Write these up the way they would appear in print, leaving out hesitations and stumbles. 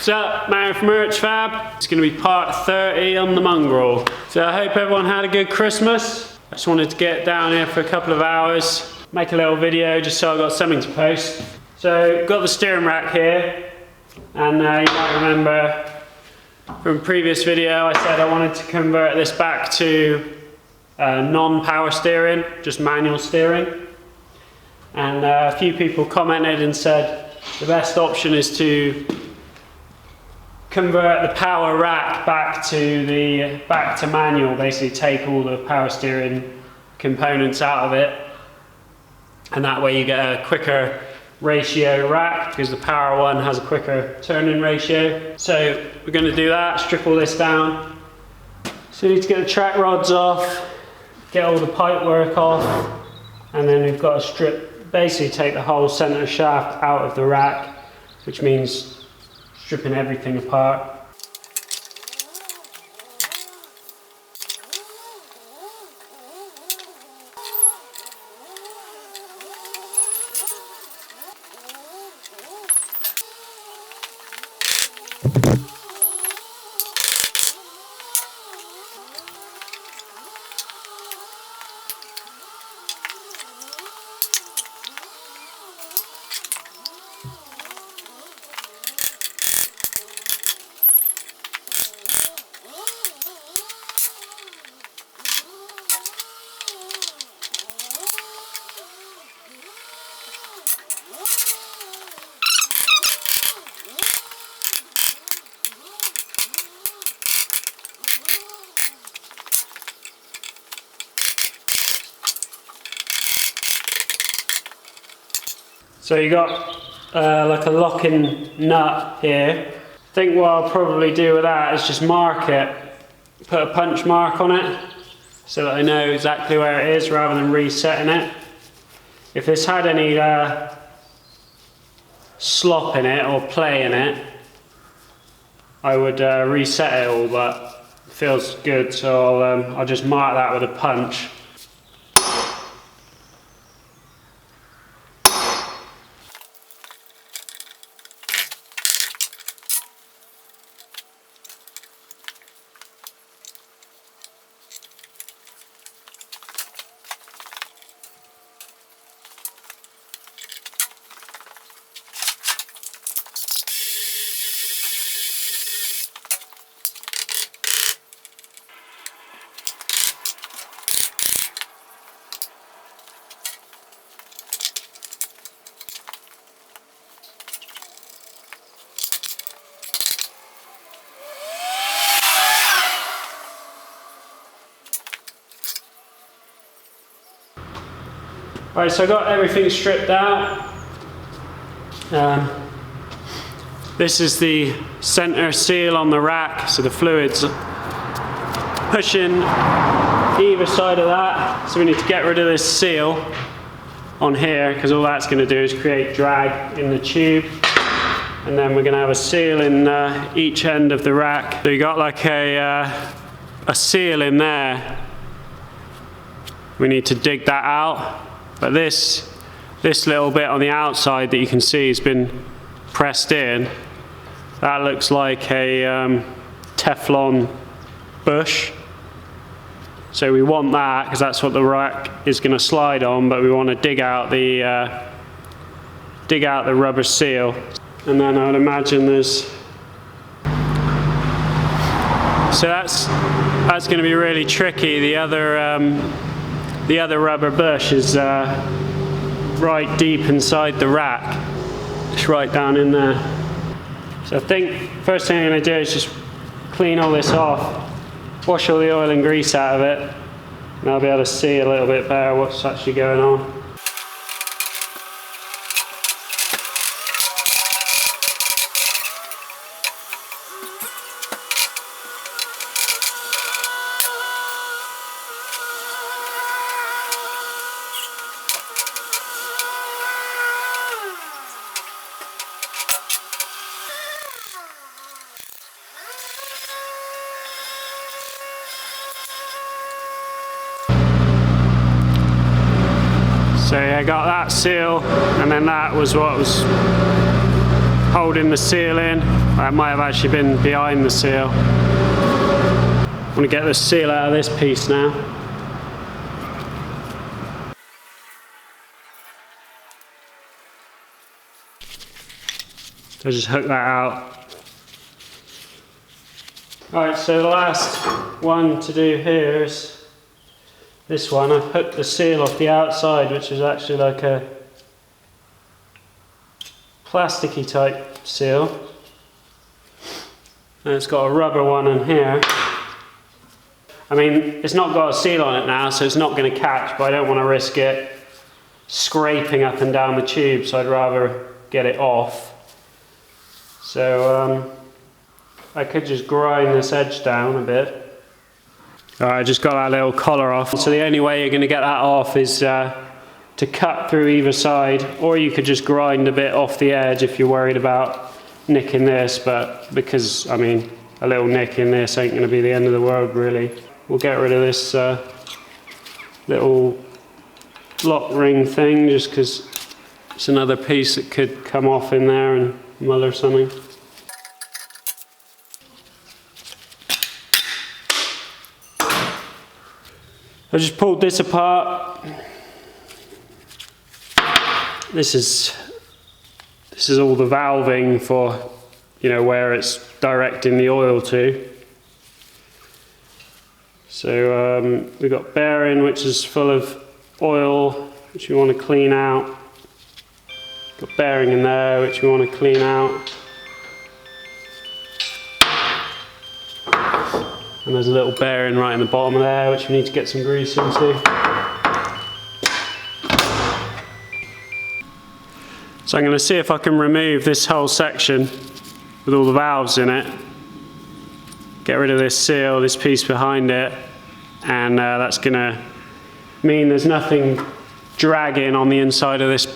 What's up, Matt from Urchfab. It's going to be part 30 on the Mongrel. So I hope everyone had a good Christmas. I just wanted to get down here for a couple of hours, make a little video just so I got something to post. So got the steering rack here, and you might remember from a previous video I said I wanted to convert this back to non-power steering, just manual steering. And a few people commented and said the best option is to convert the power rack back to manual, basically take all the power steering components out of it, and that way you get a quicker ratio rack because the power one has a quicker turning ratio. So we're going to do that, strip all this down. So we need to get the track rods off, get all the pipe work off, and then we've got to strip, basically take the whole center shaft out of the rack, which means stripping everything apart. So you got like a locking nut here. I think what I'll probably do with that is just mark it, put a punch mark on it so that I know exactly where it is rather than resetting it. If this had any slop in it or play in it, I would reset it all, but it feels good, so I'll just mark that with a punch. Right, so I got everything stripped out. This is the center seal on the rack, so the fluid's pushing either side of that. So we need to get rid of this seal on here, because all that's going to do is create drag in the tube. And then we're going to have a seal in each end of the rack. So you got like a seal in there. We need to dig that out. But this little bit on the outside that you can see has been pressed in. That looks like a Teflon bush. So we want that because that's what the rack is going to slide on. But we want to dig out the rubber seal. And then I would imagine there's. So that's going to be really tricky. The other rubber bush is right deep inside the rack. It's right down in there. So I think first thing I'm going to do is just clean all this off, wash all the oil and grease out of it, and I'll be able to see a little bit better what's actually going on. So yeah, I got that seal, and then that was what was holding the seal in. That might have actually been behind the seal. I want to get the seal out of this piece now. So just hook that out. Alright, so the last one to do here is this one. I've hooked the seal off the outside, which is actually like a plasticky type seal. And it's got a rubber one in here. I mean, it's not got a seal on it now, so it's not going to catch, but I don't want to risk it scraping up and down the tube, so I'd rather get it off. So I could just grind this edge down a bit. Alright, I just got that little collar off. So the only way you're going to get that off is to cut through either side, or you could just grind a bit off the edge if you're worried about nicking this, but because, I mean, a little nick in this ain't going to be the end of the world really. We'll get rid of this little lock ring thing, just because it's another piece that could come off in there and mull or something. I just pulled this apart. This is all the valving for, you know, where it's directing the oil to. So we've got bearing, which is full of oil, which we want to clean out. Got bearing in there, which we want to clean out. And there's a little bearing right in the bottom of there, which we need to get some grease into. So I'm going to see if I can remove this whole section with all the valves in it. Get rid of this seal, this piece behind it, and that's going to mean there's nothing dragging on the inside of this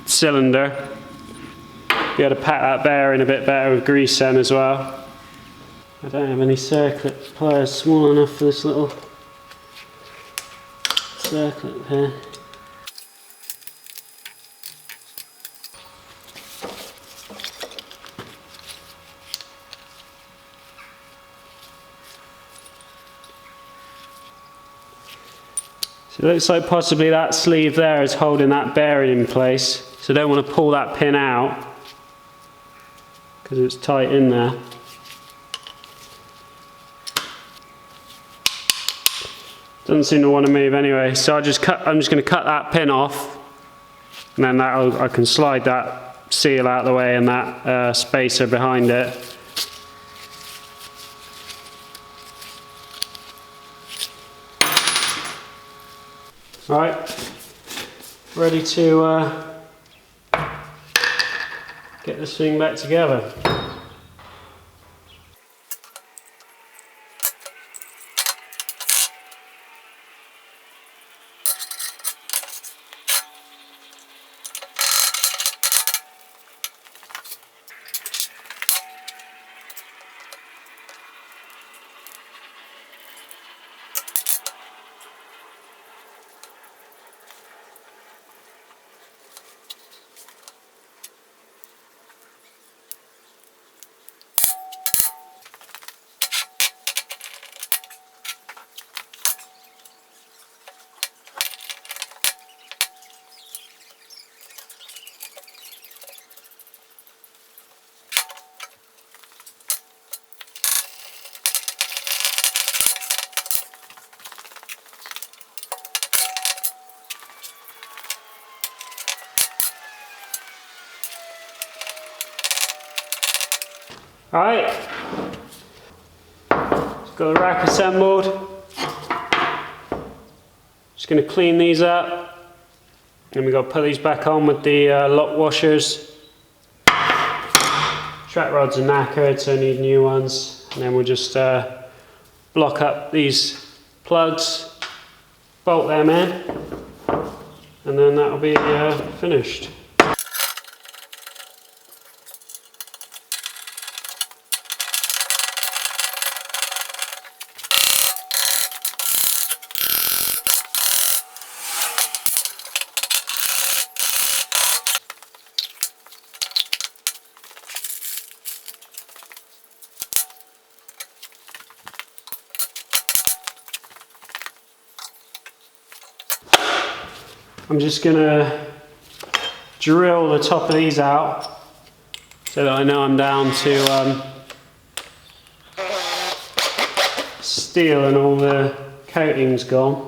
cylinder. Be able to pack that bearing a bit better with grease then as well. I don't have any circlip pliers small enough for this little circlip here. So it looks like possibly that sleeve there is holding that bearing in place, so I don't want to pull that pin out because it's tight in there. Doesn't seem to want to move anyway, so I'm just going to cut that pin off, and then I can slide that seal out of the way and that spacer behind it. Alright, ready to get this thing back together. Alright, got the rack assembled. Just going to clean these up, and we've got to put these back on with the lock washers. Track rods are knackered, so I need new ones, and then we'll just block up these plugs, bolt them in, and then that'll be finished. I'm just gonna drill the top of these out so that I know I'm down to steel and all the coating's gone.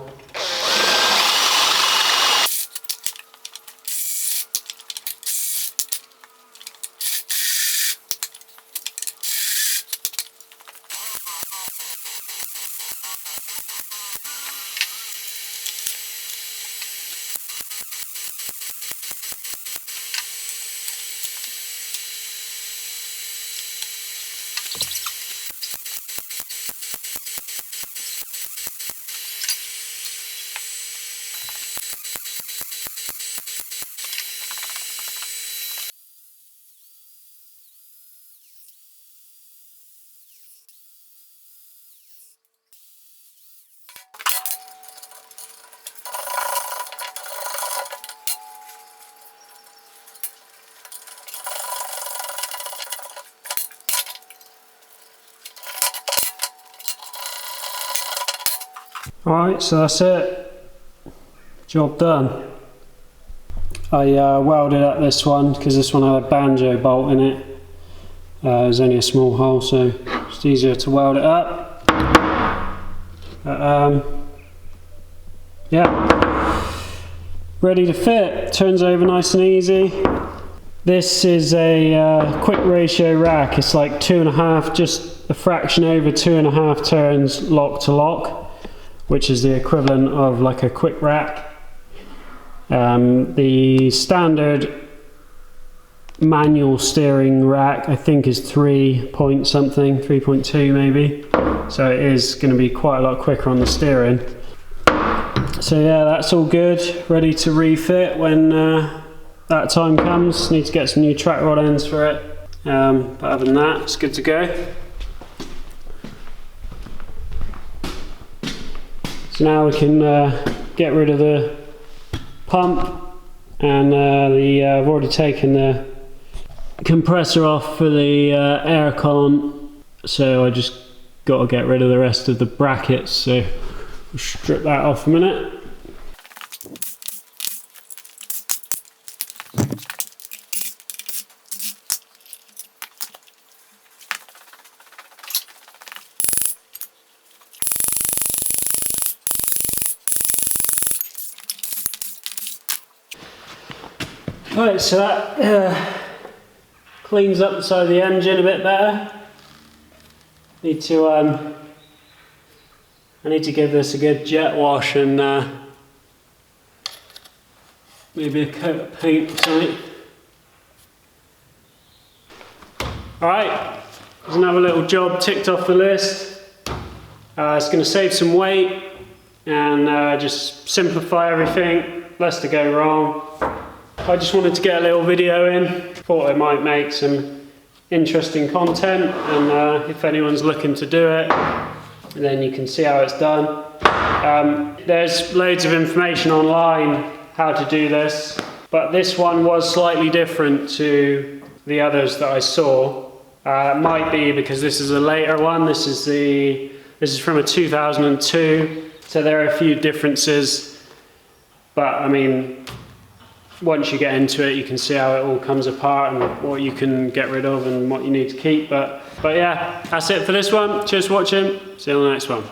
Alright, so that's it. Job done. I welded up this one because this one had a banjo bolt in it. There's only a small hole, so it's easier to weld it up. But, yeah, ready to fit. Turns over nice and easy. This is a quick ratio rack. It's like 2.5, just a fraction over 2.5 turns lock to lock, which is the equivalent of like a quick rack. The standard manual steering rack I think is 3 point something, 3.2 maybe. So it is going to be quite a lot quicker on the steering. So yeah, that's all good, ready to refit when that time comes. Need to get some new track rod ends for it. But other than that, it's good to go. So now we can get rid of the pump, and I've already taken the compressor off for the aircon, so I just got to get rid of the rest of the brackets, so we'll strip that off a minute. Right, so that cleans up the side of the engine a bit better. I need to give this a good jet wash and maybe a coat of paint or something. Alright, there's another little job ticked off the list. It's going to save some weight and just simplify everything, less to go wrong. I just wanted to get a little video in, thought it might make some interesting content, and if anyone's looking to do it, then you can see how it's done. There's loads of information online how to do this, but this one was slightly different to the others that I saw. It might be because this is a later one. This is from a 2002, so there are a few differences, but I mean, once you get into it, you can see how it all comes apart and what you can get rid of and what you need to keep. But yeah, that's it for this one. Cheers for watching. See you on the next one.